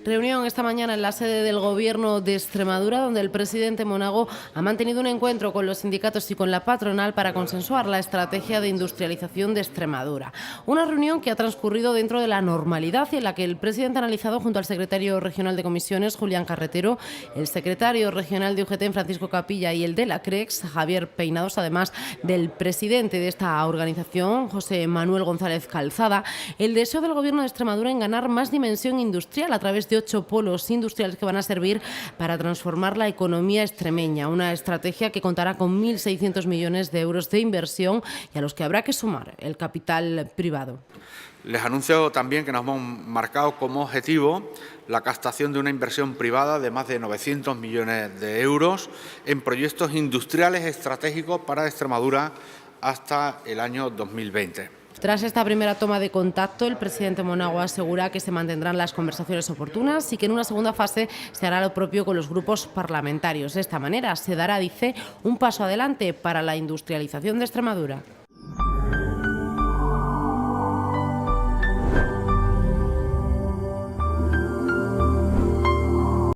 Reunión esta mañana en la sede del Gobierno de Extremadura, donde el presidente Monago ha mantenido un encuentro con los sindicatos y con la patronal para consensuar la estrategia de industrialización de Extremadura. Una reunión que ha transcurrido dentro de la normalidad y en la que el presidente ha analizado junto al secretario regional de comisiones, Julián Carretero, el secretario regional de UGT, Francisco Capilla, y el de la CREX, Javier Peinados, además del presidente de esta organización, José Manuel González Calzada, el deseo del Gobierno de Extremadura en ganar más dimensión industrial a través de 8 polos industriales que van a servir para transformar la economía extremeña. Una estrategia que contará con 1.600 millones de euros de inversión y a los que habrá que sumar el capital privado. Les anuncio también que nos hemos marcado como objetivo la captación de una inversión privada de más de 900 millones de euros en proyectos industriales estratégicos para Extremadura hasta el año 2020. Tras esta primera toma de contacto, el presidente Monago asegura que se mantendrán las conversaciones oportunas y que en una segunda fase se hará lo propio con los grupos parlamentarios. De esta manera se dará, dice, un paso adelante para la industrialización de Extremadura.